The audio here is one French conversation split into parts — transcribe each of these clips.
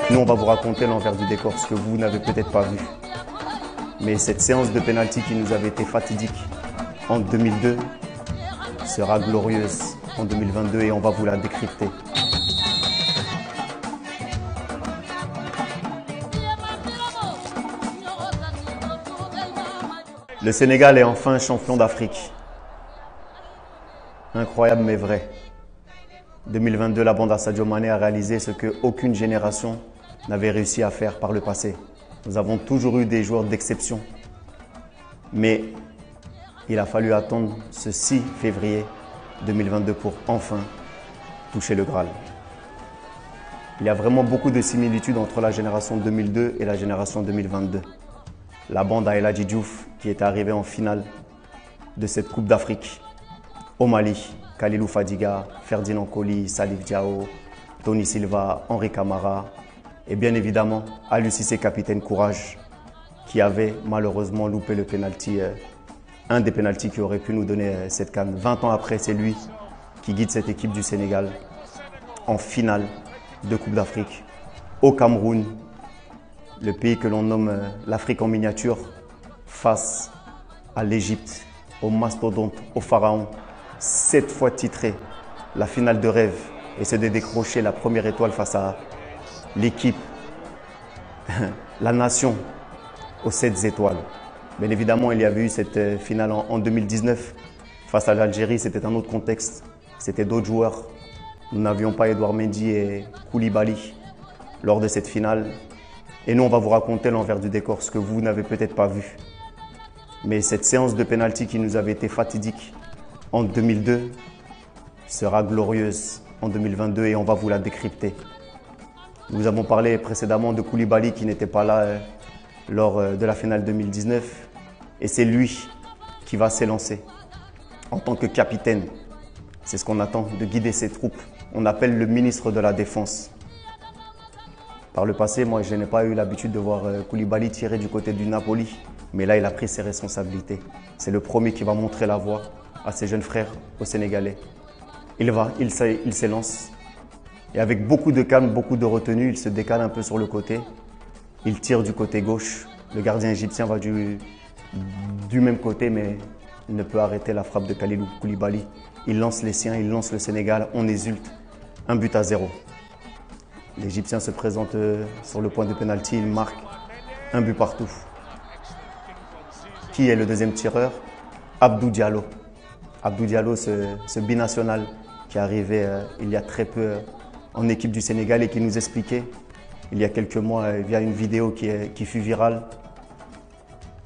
Nous, on va vous raconter l'envers du décor, ce que vous n'avez peut-être pas vu. Mais cette séance de pénalty qui nous avait été fatidique en 2002 sera glorieuse en 2022 et on va vous la décrypter. Le Sénégal est enfin champion d'Afrique. Incroyable mais vrai. 2022, la bande à Sadio Mané a réalisé ce qu'aucune génération n'avait réussi à faire par le passé. Nous avons toujours eu des joueurs d'exception. Mais il a fallu attendre ce 6 février 2022 pour enfin toucher le Graal. Il y a vraiment beaucoup de similitudes entre la génération 2002 et la génération 2022. La bande à El Hadji Diouf qui est arrivée en finale de cette Coupe d'Afrique au Mali. Kalilou Fadiga, Ferdinand Coly, Salif Diao, Tony Silva, Henri Camara et bien évidemment Aliou Cissé, capitaine Courage, qui avait malheureusement loupé le penalty, un des pénaltys qui aurait pu nous donner cette CAN. 20 ans après, c'est lui qui guide cette équipe du Sénégal en finale de Coupe d'Afrique au Cameroun, le pays que l'on nomme l'Afrique en miniature, face à l'Égypte, au mastodonte, au pharaon. 7 fois titré, la finale de rêve, et c'est de décrocher la première étoile face à l'équipe, la nation aux 7 étoiles. Bien évidemment, il y avait eu cette finale en 2019 face à l'Algérie, c'était un autre contexte, c'était d'autres joueurs. Nous n'avions pas Edouard Mendy et Koulibaly lors de cette finale. Et nous, on va vous raconter l'envers du décor, ce que vous n'avez peut-être pas vu. Mais cette séance de pénalty qui nous avait été fatidique en 2002 sera glorieuse en 2022 et on va vous la décrypter. Nous avons parlé précédemment de Koulibaly qui n'était pas là lors de la finale 2019 et c'est lui qui va s'élancer en tant que capitaine. C'est ce qu'on attend, de guider ses troupes. On appelle le ministre de la Défense. Par le passé, moi, je n'ai pas eu l'habitude de voir Koulibaly tirer du côté du Napoli, mais là, il a pris ses responsabilités. C'est le premier qui va montrer la voie à ses jeunes frères au Sénégalais. Il s'élance et avec beaucoup de calme, beaucoup de retenue, il se décale un peu sur le côté. Il tire du côté gauche. Le gardien égyptien va du même côté, mais il ne peut arrêter la frappe de Kalilou Koulibaly. Il lance les siens, il lance le Sénégal, on exulte. 1-0. L'Égyptien se présente sur le point de pénalty, il marque 1 but partout. Qui est le deuxième tireur? Abdou Diallo. Abdou Diallo, ce binational qui est arrivé il y a très peu en équipe du Sénégal et qui nous expliquait il y a quelques mois via une vidéo qui fut virale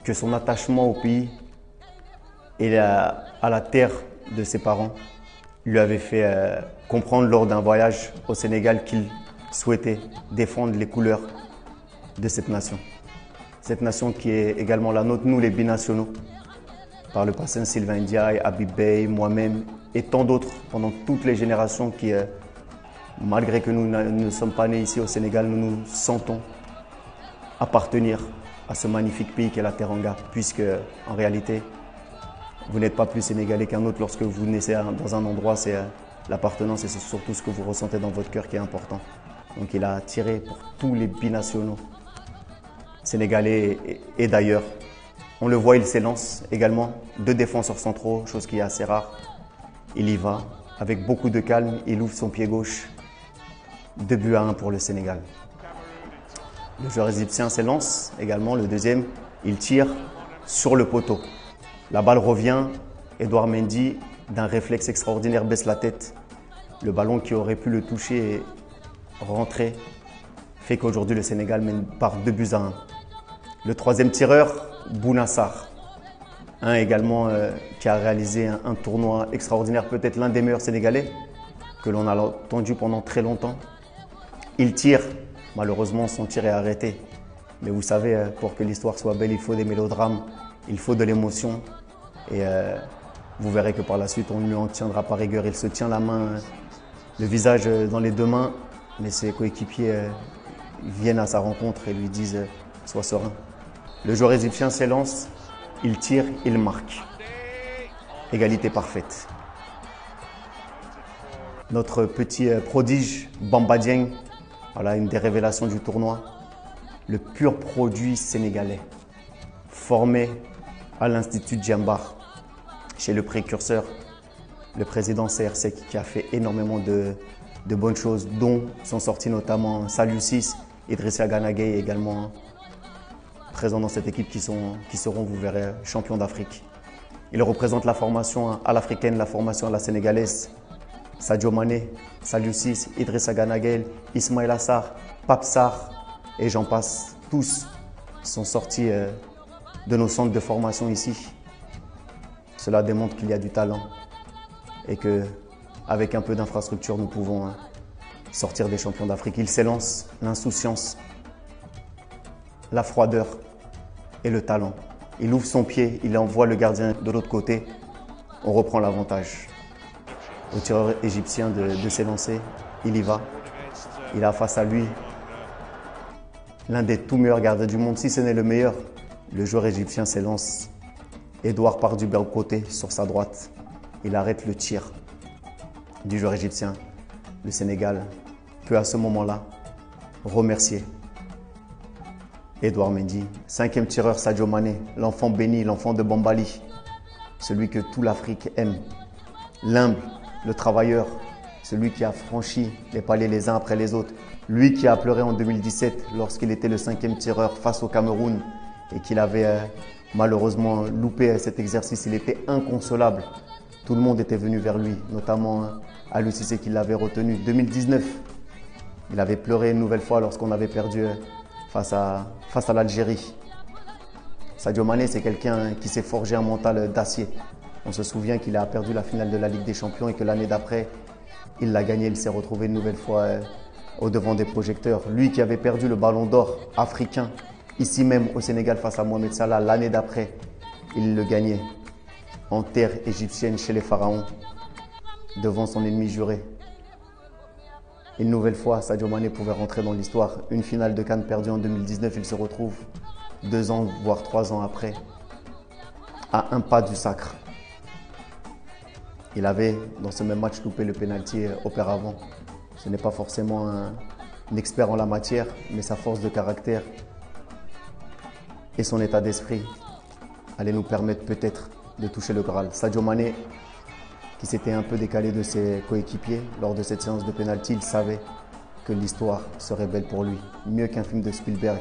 que son attachement au pays et à la terre de ses parents lui avait fait comprendre lors d'un voyage au Sénégal qu'il souhaitait défendre les couleurs de cette nation. Cette nation qui est également la nôtre, nous les binationaux. Par le passé, Sylvain Ndiaye, Habib Beye, moi-même et tant d'autres pendant toutes les générations qui, malgré que nous ne sommes pas nés ici au Sénégal, nous nous sentons appartenir à ce magnifique pays qu'est la Teranga, puisque en réalité, vous n'êtes pas plus sénégalais qu'un autre lorsque vous naissez dans un endroit, c'est l'appartenance et c'est surtout ce que vous ressentez dans votre cœur qui est important. Donc il a tiré pour tous les binationaux sénégalais et d'ailleurs. On le voit, il s'élance également. 2 défenseurs centraux, chose qui est assez rare. Il y va avec beaucoup de calme, il ouvre son pied gauche. 2-1 pour le Sénégal. Le joueur égyptien s'élance également, le deuxième. Il tire sur le poteau. La balle revient, Edouard Mendy, d'un réflexe extraordinaire, baisse la tête. Le ballon qui aurait pu le toucher et rentrer fait qu'aujourd'hui le Sénégal mène par 2-1. Le troisième tireur, Bounassar, également qui a réalisé un tournoi extraordinaire, peut-être l'un des meilleurs Sénégalais que l'on a entendu pendant très longtemps. Il tire, malheureusement son tir est arrêté. Mais vous savez, pour que l'histoire soit belle, il faut des mélodrames, il faut de l'émotion. Et vous verrez que par la suite, on ne lui en tiendra pas rigueur. Il se tient la main, le visage dans les 2 mains, mais ses coéquipiers viennent à sa rencontre et lui disent « Sois serein ». Le joueur égyptien s'élance, il tire, il marque. Égalité parfaite. Notre petit prodige, Bamba Dieng, voilà une des révélations du tournoi. Le pur produit sénégalais, formé à l'Institut Djembar, chez le précurseur, le président CR7, qui a fait énormément de bonnes choses, dont sont sortis notamment Saliou Ciss, Idrissa Gana Gueye également présents dans cette équipe qui seront, vous verrez, champions d'Afrique. Il représente la formation à l'africaine, la formation à la sénégalaise. Sadio Mané, Saliou Ciss, Idrissa Gana Gueye, Ismaïla Sarr, Pape Sarr et j'en passe. Tous sont sortis de nos centres de formation ici. Cela démontre qu'il y a du talent et qu'avec un peu d'infrastructure, nous pouvons sortir des champions d'Afrique. Il s'élance l'insouciance, la froideur et le talent. Il ouvre son pied, il envoie le gardien de l'autre côté. On reprend l'avantage. Au tireur égyptien de s'élancer, il y va. Il a face à lui l'un des tout meilleurs gardiens du monde, si ce n'est le meilleur. Le joueur égyptien s'élance. Edouard part du côté sur sa droite. Il arrête le tir du joueur égyptien. Le Sénégal peut à ce moment-là remercier Edouard Mendy. 5e tireur, Sadio Mané, l'enfant béni, l'enfant de Bambali. Celui que toute l'Afrique aime. L'humble, le travailleur, celui qui a franchi les paliers les uns après les autres. Lui qui a pleuré en 2017 lorsqu'il était le 5e tireur face au Cameroun et qu'il avait malheureusement loupé cet exercice. Il était inconsolable. Tout le monde était venu vers lui, notamment Aliou Cissé qui l'avait retenu. 2019, il avait pleuré une nouvelle fois lorsqu'on avait perdu face à l'Algérie. Sadio Mané, c'est quelqu'un qui s'est forgé un mental d'acier. On se souvient qu'il a perdu la finale de la Ligue des Champions et que l'année d'après, il l'a gagné. Il s'est retrouvé une nouvelle fois au devant des projecteurs. Lui qui avait perdu le ballon d'or africain, ici même au Sénégal face à Mohamed Salah, l'année d'après, il le gagnait en terre égyptienne chez les pharaons, devant son ennemi juré. Une nouvelle fois, Sadio Mané pouvait rentrer dans l'histoire. Une finale de CAN perdue en 2019, il se retrouve 2 ans, voire 3 ans après, à un pas du sacre. Il avait, dans ce même match, loupé le pénalty auparavant. Ce n'est pas forcément un expert en la matière, mais sa force de caractère et son état d'esprit allaient nous permettre peut-être de toucher le Graal. Sadio Mané, qui s'était un peu décalé de ses coéquipiers lors de cette séance de pénalty, il savait que l'histoire serait belle pour lui. Mieux qu'un film de Spielberg,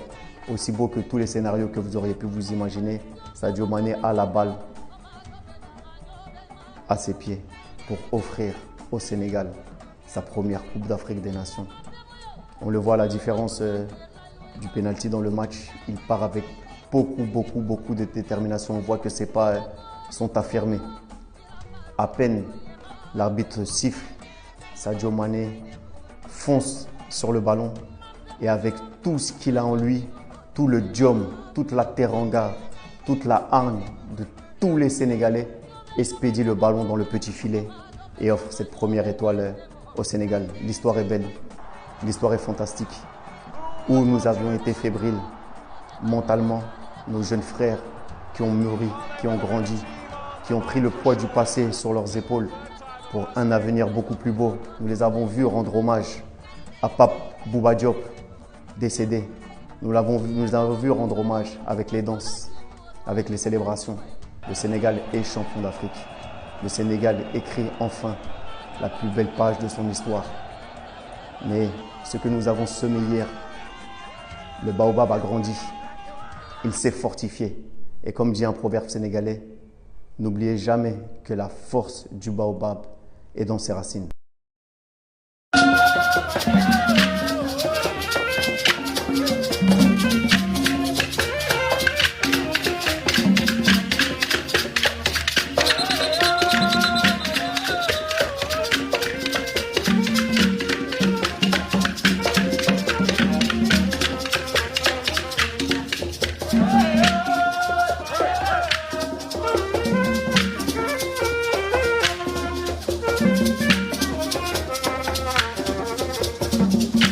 aussi beau que tous les scénarios que vous auriez pu vous imaginer, Sadio Mané a la balle à ses pieds pour offrir au Sénégal sa première Coupe d'Afrique des Nations. On le voit à la différence du pénalty dans le match. Il part avec beaucoup de détermination. On voit que ses pas sont affermés. À peine l'arbitre siffle, Sadio Mané fonce sur le ballon et avec tout ce qu'il a en lui, tout le diom, toute la teranga, toute la hargne de tous les Sénégalais, expédie le ballon dans le petit filet et offre cette première étoile au Sénégal. L'histoire est belle, l'histoire est fantastique. Où nous avions été fébriles mentalement, nos jeunes frères qui ont mûri, qui ont grandi, qui ont pris le poids du passé sur leurs épaules pour un avenir beaucoup plus beau. Nous les avons vus rendre hommage à Pape Bouba Diop, décédé. Nous avons vu rendre hommage avec les danses, avec les célébrations. Le Sénégal est champion d'Afrique. Le Sénégal écrit enfin la plus belle page de son histoire. Mais ce que nous avons semé hier, le baobab a grandi. Il s'est fortifié. Et comme dit un proverbe sénégalais, n'oubliez jamais que la force du baobab est dans ses racines.